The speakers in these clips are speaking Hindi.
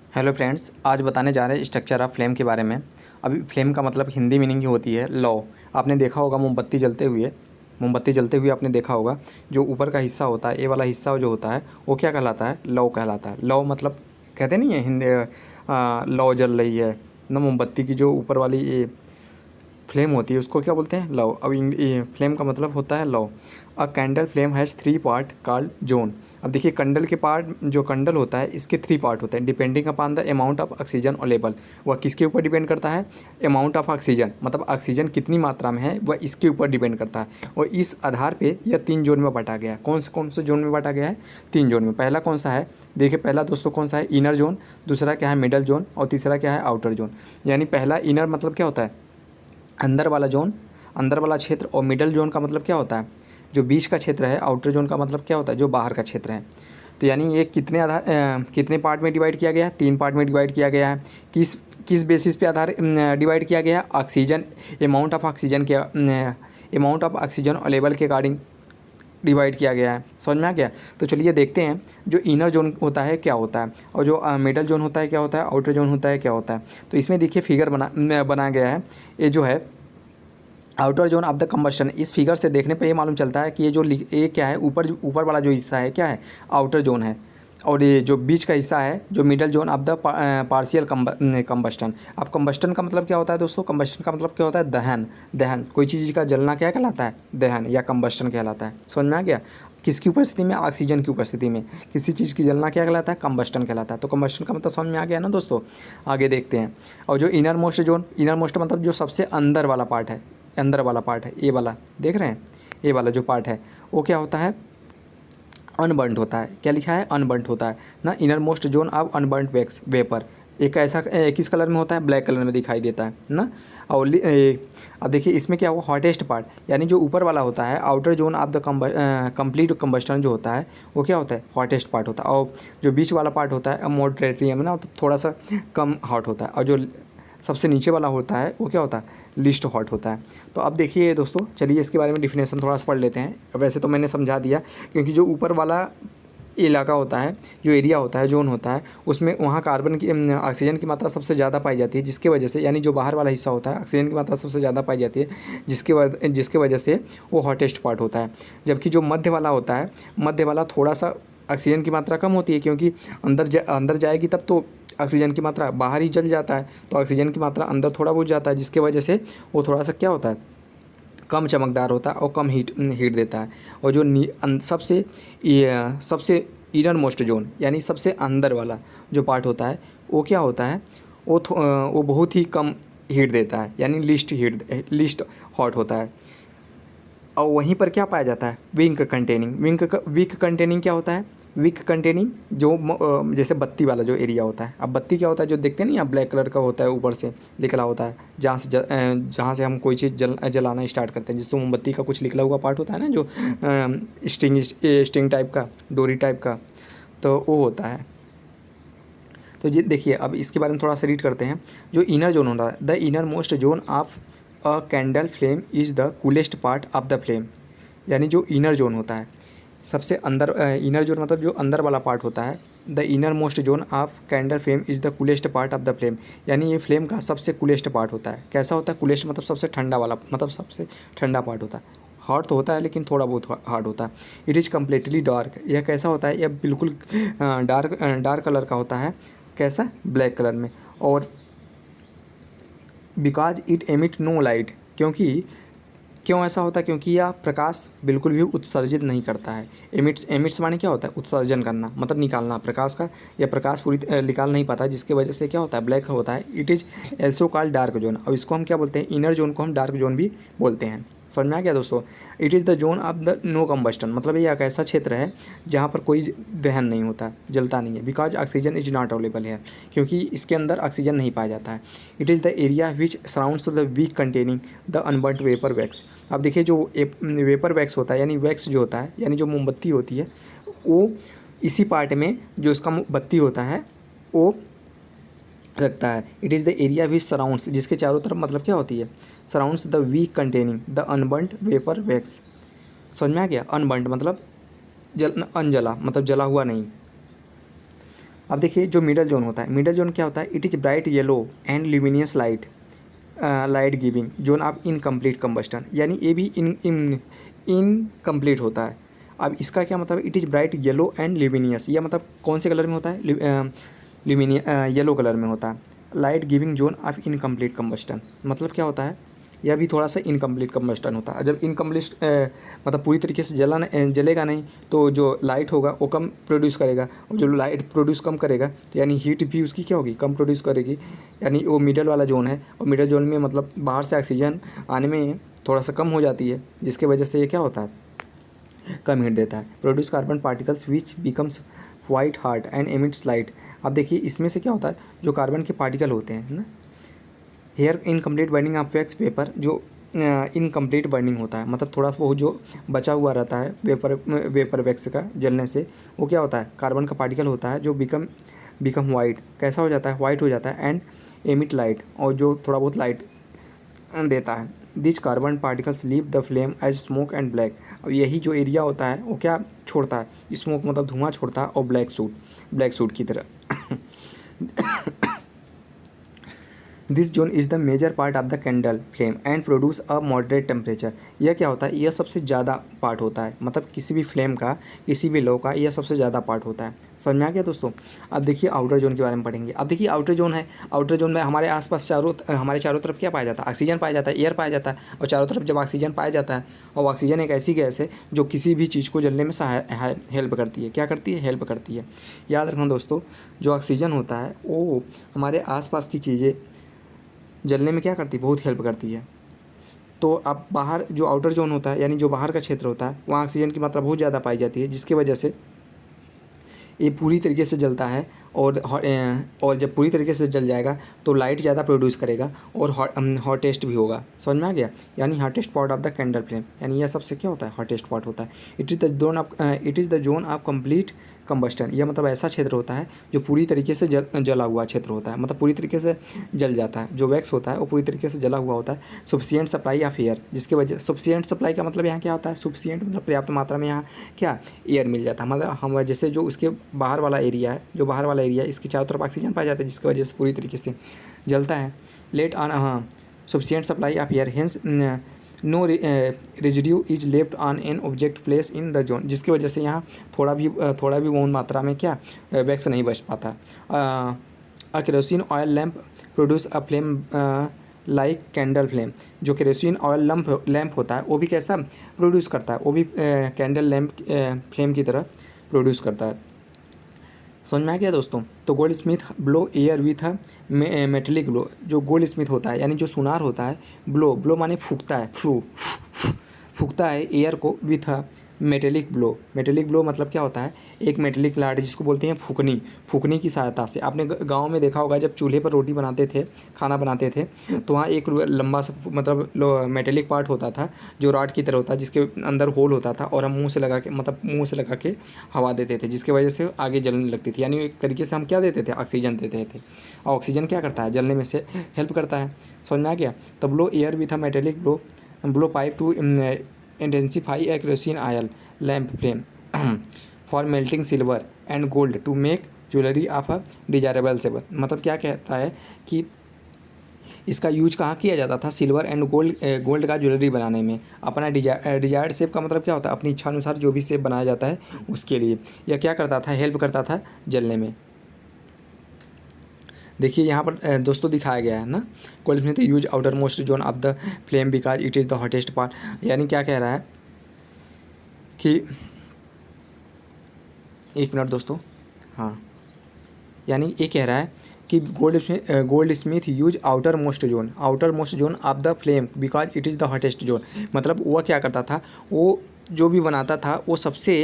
हेलो फ्रेंड्स, आज बताने जा रहे हैं स्ट्रक्चर ऑफ फ्लेम के बारे में। अभी फ्लेम का मतलब हिंदी मीनिंग ही होती है लौ। आपने देखा होगा मोमबत्ती जलते हुए आपने देखा होगा जो ऊपर का हिस्सा होता है, ये वाला हिस्सा जो होता है वो क्या कहलाता है? लौ कहलाता है। लौ मतलब कहते नहीं है हिंदी लौ जल रही है ना, मोमबत्ती की जो ऊपर वाली ये फ्लेम होती है उसको क्या बोलते हैं? लव। अब ये फ्लेम का मतलब होता है love. A candle flame has 3 part called zone. अब देखिए कंडल के पार्ट, जो कंडल होता है इसके 3 पार्ट होते हैं depending upon the amount of oxygen available. वह किसके ऊपर डिपेंड करता है? अमाउंट ऑफ ऑक्सीजन, मतलब ऑक्सीजन कितनी मात्रा में है वह इसके ऊपर डिपेंड करता है। और इस आधार पे यह 3 जोन में बांटा गया है। कौन से जोन में बांटा गया है? 3 जोन में। पहला कौन सा है? देखिए पहला दोस्तों कौन सा है? Inner zone. दूसरा क्या है? Middle zone. और तीसरा क्या है? Outer zone. यानी पहला इनर मतलब क्या होता है? अंदर वाला जोन, अंदर वाला क्षेत्र। और मिडल जोन का मतलब क्या होता है? जो बीच का क्षेत्र है। आउटर जोन का मतलब क्या होता है? जो बाहर का क्षेत्र है। तो यानी ये कितने पार्ट में डिवाइड किया गया है? 3 पार्ट में डिवाइड किया गया है। किस किस बेसिस पे आधार डिवाइड किया गया है? Oxygen, amount of oxygen level के अकॉर्डिंग डिवाइड किया गया है। समझ में आ गया? तो चलिए देखते हैं जो इनर जोन होता है क्या होता है, और जो मिडल जोन होता है क्या होता है, आउटर जोन होता है क्या होता है। तो इसमें देखिए फिगर बनाया गया है। ये जो है outer zone of the combustion. इस फिगर से देखने पे ये मालूम चलता है कि ये क्या है? ऊपर वाला जो हिस्सा है क्या है? आउटर जोन है। और ये जो बीच का हिस्सा है जो middle zone of the partial combustion. अब कंबस्टन का मतलब क्या होता है दोस्तों? कंबस्टन का मतलब क्या होता है? दहन। दहन, कोई चीज़ का जलना क्या कहलाता है? दहन या कंबस्टन कहलाता है। समझ में आ गया? किसकी उपस्थिति में? ऑक्सीजन की उपस्थिति में किसी चीज़ की जलना क्या कहलाता है? कंबस्टन कहलाता है। तो कंबस्टन का मतलब समझ में आ गया ना दोस्तों? आगे देखते हैं। और जो inner most zone, inner most मतलब जो सबसे अंदर वाला पार्ट है, अंदर वाला पार्ट है ये वाला, देख रहे हैं? ये वाला जो पार्ट है वो क्या होता है? अनबर्न्ड होता है। क्या लिखा है? अनबर्न्ड होता है ना। Inner most zone of unburned wax vapour. एक ऐसा किस कलर में होता है? ब्लैक कलर में दिखाई देता है ना। और अब देखिए इसमें क्या हुआ? हॉटेस्ट पार्ट यानी जो ऊपर वाला होता है outer zone of the complete combustion जो होता है वो क्या होता है? हॉटेस्ट पार्ट होता है। और जो बीच वाला पार्ट होता है मॉडरेटली ना, तो थोड़ा सा कम हॉट होता है। और जो सबसे नीचे वाला होता है वो क्या होता है? लिस्ट हॉट होता है। तो अब देखिए दोस्तों, चलिए इसके बारे में डिफिनेशन थोड़ा सा पढ़ लेते हैं। वैसे तो मैंने समझा दिया, क्योंकि जो ऊपर वाला इलाका होता है, जो एरिया होता है, जोन होता है, उसमें वहाँ कार्बन की ऑक्सीजन की मात्रा सबसे ज़्यादा पाई जाती है, जिसके वजह से, यानी जो बाहर वाला हिस्सा होता है ऑक्सीजन की मात्रा सबसे ज़्यादा पाई जाती है, जिसके वजह से वो हॉटेस्ट पार्ट होता है। जबकि जो मध्य वाला होता है, मध्य वाला थोड़ा सा ऑक्सीजन की मात्रा कम होती है, क्योंकि अंदर जाएगी तब तो ऑक्सीजन की मात्रा, बाहर ही जल जाता है तो ऑक्सीजन की मात्रा अंदर थोड़ा बहुत जाता है, जिसके वजह से वो थोड़ा सा क्या होता है? कम चमकदार होता है और कम हीट देता है। और जो सबसे इनर मोस्ट जोन यानी सबसे अंदर वाला जो पार्ट होता है वो क्या होता है? वो बहुत ही कम हीट देता है, यानी लिस्ट हॉट होता है। और वहीं पर क्या पाया जाता है? वीक कंटेनिंग क्या होता है? वीक कंटेनिंग जो जैसे बत्ती वाला जो एरिया होता है। अब बत्ती क्या होता है? जो देखते नहीं आप, ब्लैक कलर का होता है, ऊपर से निकला होता है, जहाँ से हम कोई चीज़ जलाना स्टार्ट करते हैं, जिससे मोमबत्ती का कुछ निकला हुआ पार्ट होता है ना, जो स्टिंग टाइप का, डोरी टाइप का, तो वो होता है। तो ये देखिए, अब इसके बारे में थोड़ा सा रीड करते हैं। जो इनर जोन होता है, the inner most zone of a candle flame is the coolest part of the flame. यानी जो इनर जोन होता है सबसे अंदर, इनर जोन मतलब जो अंदर वाला पार्ट होता है। The inner most zone of candle flame is the coolest part of the flame. यानी ये फ्लेम का सबसे कूलेस्ट पार्ट होता है। कैसा होता है? कूलेस्ट मतलब सबसे ठंडा वाला, मतलब सबसे ठंडा पार्ट होता है। हॉट तो होता है लेकिन थोड़ा बहुत हार्ड होता है। It is completely dark. यह कैसा होता है? यह बिल्कुल डार्क कलर का होता है। कैसा? ब्लैक कलर में। और because it emit no light, क्यों ऐसा होता है? क्योंकि यह प्रकाश बिल्कुल भी उत्सर्जित नहीं करता है। एमिट्स माने क्या होता है? उत्सर्जन करना, मतलब निकालना प्रकाश का। यह प्रकाश पूरी निकाल नहीं पाता, जिसके वजह से क्या होता है? ब्लैक होता है। It is also called dark zone. और इसको हम क्या बोलते हैं? इनर जोन को हम डार्क जोन भी बोलते हैं। समझ में आ गया दोस्तों? It is the zone of the no combustion, मतलब ये एक ऐसा क्षेत्र है जहाँ पर कोई दहन नहीं होता, जलता नहीं है। Because oxygen is not available है, क्योंकि इसके अंदर ऑक्सीजन नहीं पाया जाता है। It is the area which surrounds the wick containing the unburned vapour wax. अब देखिए जो वेपर वैक्स होता है, यानी वैक्स जो होता है, यानी जो मोमबत्ती होती है, वो इसी पार्ट में जो इसका बत्ती होता है वो रखता है। It is the area which surrounds, जिसके चारों तरफ मतलब क्या होती है? Surrounds the wick containing the unburned vapour wax. समझ में आ गया? अनबर्न्ड मतलब अनजला, मतलब जला हुआ नहीं। अब देखिए जो मिडल जोन होता है, मिडल जोन क्या होता है, it is bright yellow and luminous light giving zone of incomplete combustion, यानी ये भी इनकम्प्लीट होता है। अब इसका क्या मतलब, it is bright yellow and luminous, यह मतलब कौन से कलर में होता है, येलो कलर में होता है। Light giving zone of incomplete combustion मतलब क्या होता है, यह भी थोड़ा सा इनकम्प्लीट कंबस्टन होता है। जब इनकम्प्लीट मतलब पूरी तरीके से जलेगा नहीं, तो जो लाइट होगा वो कम प्रोड्यूस करेगा, और जो लाइट प्रोड्यूस कम करेगा तो यानी हीट भी उसकी क्या होगी, कम प्रोड्यूस करेगी। यानी वो मिडल वाला जोन है, और मिडल जोन में मतलब बाहर से ऑक्सीजन आने में थोड़ा सा कम हो जाती है, जिसके वजह से ये क्या होता है, कम हीट देता है। Produce carbon particles which becomes white heart and emits light. अब देखिए इसमें से क्या होता है, जो कार्बन के पार्टिकल होते हैं ना, here incomplete burning of wax paper, जो इनकम्प्लीट बर्निंग होता है, मतलब थोड़ा सा बहुत जो बचा हुआ रहता है वेपर वैक्स का जलने से, वो क्या होता है, कार्बन का पार्टिकल होता है जो बिकम वाइट, कैसा हो जाता है, वाइट हो जाता है, एंड एमिट लाइट, और जो थोड़ा बहुत लाइट देता है। This carbon particles leave the flame as smoke and black. अब यही जो एरिया होता है वो क्या छोड़ता है, स्मोक मतलब धुआं छोड़ता है, और ब्लैक सूट की तरह। This zone is the major part of the candle flame and produce a moderate temperature. यह क्या होता है, यह सबसे ज़्यादा पार्ट होता है, मतलब किसी भी फ्लेम का, किसी भी लो का, यह सबसे ज़्यादा पार्ट होता है। समझ में आ गया दोस्तों। अब देखिए आउटर जोन के बारे में पढ़ेंगे। अब देखिए आउटर जोन है, आउटर जोन में हमारे आसपास हमारे चारों तरफ क्या पाया जाता है, ऑक्सीजन पाया जाता है, एयर पाया जाता है, और चारों तरफ जब ऑक्सीजन पाया जाता है, और ऑक्सीजन एक ऐसी गैस है जो किसी भी चीज़ को जलने में हेल्प करती है। क्या करती है, हेल्प करती है। याद रखना दोस्तों, जो ऑक्सीजन होता है वो हमारे आसपास की चीज़ें जलने में क्या करती है, बहुत हेल्प करती है। तो अब बाहर जो आउटर जोन होता है, यानी जो बाहर का क्षेत्र होता है, वहाँ ऑक्सीजन की मात्रा बहुत ज़्यादा पाई जाती है, जिसकी वजह से ये पूरी तरीके से जलता है, और जब पूरी तरीके से जल जाएगा तो लाइट ज़्यादा प्रोड्यूस करेगा, और हॉटेस्ट भी होगा। समझ में आ गया, यानी hottest part of the candle flame, यानी यह सबसे क्या होता है, हॉटेस्ट पार्ट होता है। It is the zone of complete combustion. यह मतलब ऐसा क्षेत्र होता है जो पूरी तरीके से जला हुआ क्षेत्र होता है, मतलब पूरी तरीके से जल जाता है। जो वैक्स होता है वो पूरी तरीके से जला हुआ होता है। सफिशिएंट सप्लाई ऑफ एयर, जिसके वजह, सफिशिएंट सप्लाई का मतलब यहाँ क्या होता है, सफिशिएंट मतलब पर्याप्त मात्रा में यहाँ क्या, एयर मिल जाता है। मतलब हम जैसे जो उसके बाहर वाला एरिया है, जो बाहर वाला एरिया है, इसके चारों तरफ ऑक्सीजन पाया जाता है, जिसकी वजह से पूरी तरीके से जलता है। Let on sufficient supply of air, hence no residue is left on an object place in the zone, जिसकी वजह से यहाँ थोड़ा भी बहुत मात्रा में क्या वैक्स नहीं बच पाता। A kerosene oil lamp produce a flame like candle flame. जो केरोसिन ऑयल लैम्प होता है वो भी कैसा प्रोड्यूस करता है, वो भी कैंडल लैम्प फ्लेम की तरह प्रोड्यूस करता है। समझ में आ गया दोस्तों। तो gold Smith blow air with metallic blow. जो गोल्ड स्मिथ होता है, यानी जो सुनार होता है, ब्लो माने फूकता है, फूकता है एयर को विथ मेटेलिक ब्लो मतलब क्या होता है, एक मेटेलिक लाड जिसको बोलते हैं फूकनी की सहायता से। आपने गांव में देखा होगा, जब चूल्हे पर रोटी बनाते थे, खाना बनाते थे, तो वहाँ एक लंबा सा मतलब मेटेलिक पार्ट होता था जो रॉड की तरह होता है, जिसके अंदर होल होता था, और हम मुंह से लगा के हवा देते थे, जिसकी वजह से आगे जलने लगती थी। यानी एक तरीके से हम क्या देते थे, ऑक्सीजन देते थे, और ऑक्सीजन क्या करता है, जलने में से हेल्प करता है। समझ में आ गया। तब blow air with a metallic blow pipe to intensify a kerosene oil lamp flame for melting silver and gold to make jewellery of a desirable shape. मतलब क्या कहता है कि इसका यूज कहाँ किया जाता था, सिल्वर एंड गोल्ड का ज्वेलरी बनाने में। अपना डिजायर्ड शेप का मतलब क्या होता है, अपनी इच्छा अनुसार जो भी शेप बनाया जाता है उसके लिए यह क्या करता था, हेल्प करता था जलने में। देखिए यहाँ पर दोस्तों दिखाया गया है ना, gold Smith use outer most zone of the flame because it is the hottest part. यानी क्या कह रहा है कि, एक मिनट दोस्तों, हाँ, यानी ये कह रहा है कि gold Smith use outer most zone of the flame because it is the hottest zone. मतलब वह क्या करता था, वो जो भी बनाता था वो सबसे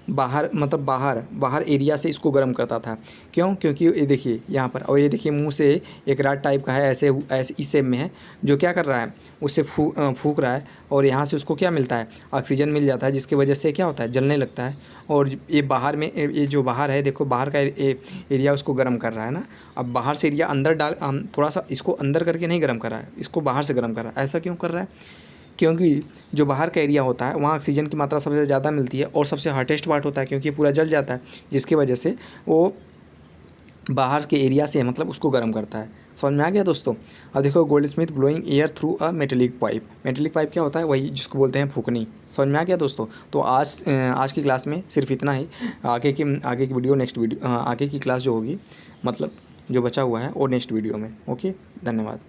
बाहर, मतलब बाहर एरिया से इसको गर्म करता था। क्यों, क्योंकि ये देखिए यहाँ पर, और ये देखिए मुंह से एक राड टाइप का है, ऐसे इस शेप में है, जो क्या कर रहा है, उससे फूक रहा है, और यहाँ से उसको क्या मिलता है, ऑक्सीजन मिल जाता है, जिसकी वजह से क्या होता है, जलने लगता है। और ये बाहर में, ये जो बाहर है, देखो बाहर का एरिया उसको गर्म कर रहा है ना। अब बाहर से एरिया अंदर हम थोड़ा सा इसको अंदर करके नहीं गर्म कर रहा है, इसको बाहर से गर्म कर रहा है। ऐसा क्यों कर रहा है, क्योंकि जो बाहर का एरिया होता है वहाँ ऑक्सीजन की मात्रा सबसे ज़्यादा मिलती है, और सबसे हॉटेस्ट पार्ट होता है, क्योंकि पूरा जल जाता है, जिसकी वजह से वो बाहर के एरिया से मतलब उसको गर्म करता है। समझ में आ गया दोस्तों। अब देखो gold Smith blowing air through a metallic pipe. Metallic pipe क्या होता है? वही जिसको बोलते हैं फूकनी। समझ में आ गया दोस्तों। तो आज की क्लास में सिर्फ इतना ही। आगे की वीडियो नेक्स्ट वीडियो आगे की क्लास जो होगी मतलब जो बचा हुआ है वो नेक्स्ट वीडियो में। ओके, धन्यवाद।